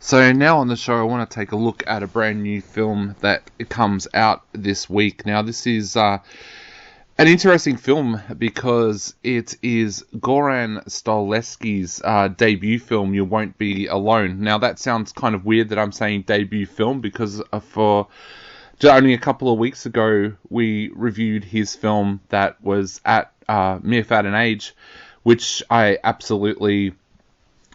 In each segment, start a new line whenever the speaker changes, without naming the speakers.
So now on the show, I want to take a look at a brand new film that comes out this week. Now, this is an interesting film because it is Goran Stolevski's debut film, You Won't Be Alone. Now, that sounds kind of weird that I'm saying debut film because for only a couple of weeks ago, we reviewed his film that was at MIFF at an age, which I absolutely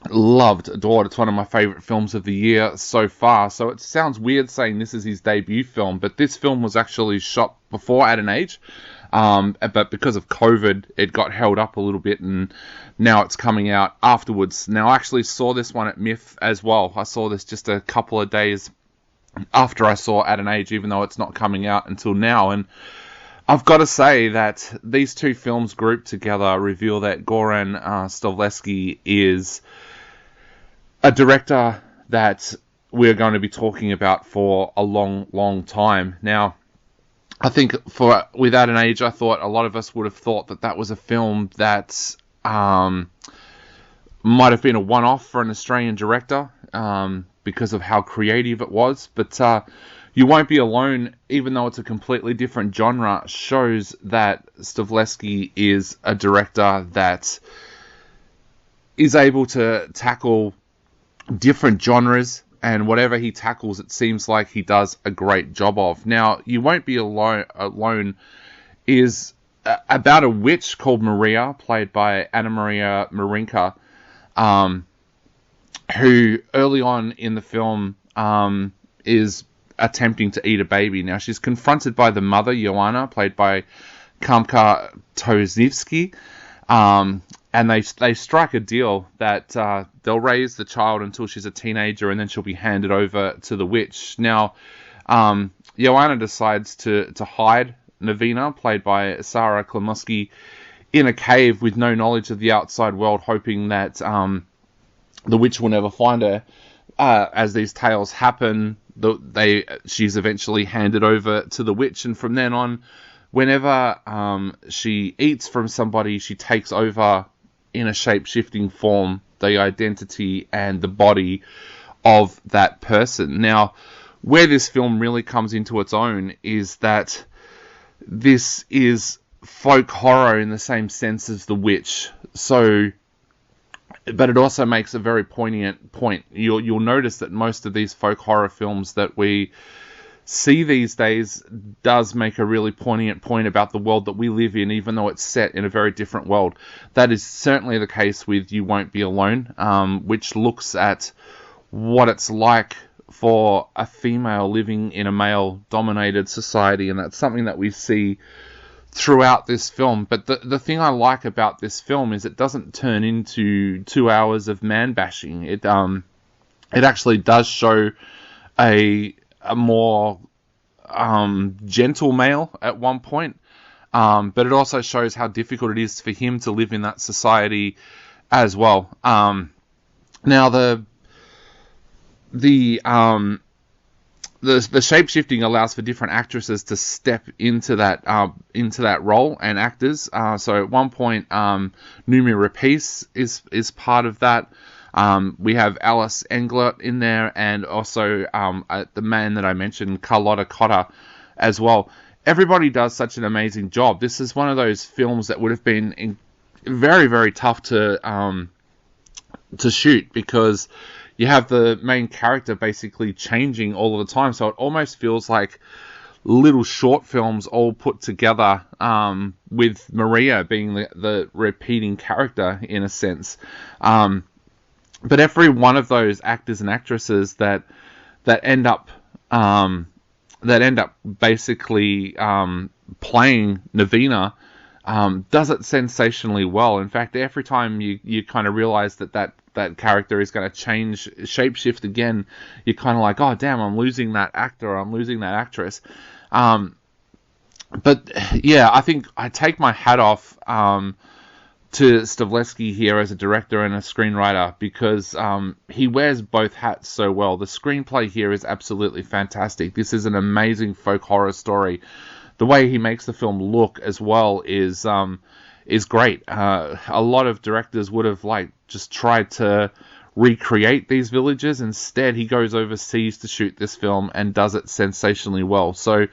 loved, adored. It's one of my favourite films of the year so far. So it sounds weird saying this is his debut film, but this film was actually shot before At an Age. But because of COVID, it got held up a little bit, and now it's coming out afterwards. Now, I actually saw this one at MIFF as well. I saw this just a couple of days after I saw At an Age, even though it's not coming out until now. And I've got to say that these two films grouped together reveal that Goran Stolevski is a director that we're going to be talking about for a long, long time. Now, I think with At an Age, I thought a lot of us would have thought that that was a film that might have been a one-off for an Australian director because of how creative it was. But You Won't Be Alone, even though it's a completely different genre, shows that Stolevski is a director that is able to tackle different genres, and whatever he tackles, it seems like he does a great job of. Now, You Won't Be Alone is about a witch called Maria, played by Anna Maria Marinka, who early on in the film is attempting to eat a baby. Now, she's confronted by the mother, Joanna, played by Kamka Tozivsky, and they strike a deal that they'll raise the child until she's a teenager, and then she'll be handed over to the witch. Now, Joanna decides to hide Navina, played by Sarah Klemoski, in a cave with no knowledge of the outside world, hoping that the witch will never find her. As these tales happen, she's eventually handed over to the witch, and from then on, whenever she eats from somebody, she takes over in a shape-shifting form the identity and the body of that person. Now, where this film really comes into its own is that this is folk horror in the same sense as The Witch. But it also makes a very poignant point. You'll notice that most of these folk horror films that we see these days does make a really poignant point about the world that we live in, even though it's set in a very different world. That is certainly the case with You Won't Be Alone, which looks at what it's like for a female living in a male-dominated society, and that's something that we see throughout this film. But the thing I like about this film is it doesn't turn into 2 hours of man-bashing. It actually does show a more gentle male at one point, but it also shows how difficult it is for him to live in that society as well. Now, the shape-shifting allows for different actresses to step into that role, and actors. So at one point, Numi Rapace is part of that. We have Alice Englert in there, and also the man that I mentioned, Carlotta Cotta, as well. Everybody does such an amazing job. This is one of those films that would have been very, very tough to shoot, because you have the main character basically changing all of the time. So it almost feels like little short films all put together, with Maria being the repeating character in a sense. But every one of those actors and actresses that end up basically playing Navina does it sensationally well. In fact, every time you kind of realize that character is going to shapeshift again, you're kind of like, oh damn, I'm losing that actor, I'm losing that actress. But yeah, I think I take my hat off to Stolevski here as a director and a screenwriter, because he wears both hats so well. The screenplay here is absolutely fantastic. This is an amazing folk horror story. The way he makes the film look as well is great. A lot of directors would have just tried to recreate these villages. Instead, he goes overseas to shoot this film and does it sensationally well. So,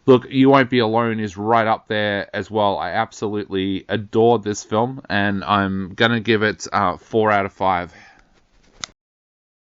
look, You Won't Be Alone is right up there as well. I absolutely adored this film, and I'm going to give it 4 out of 5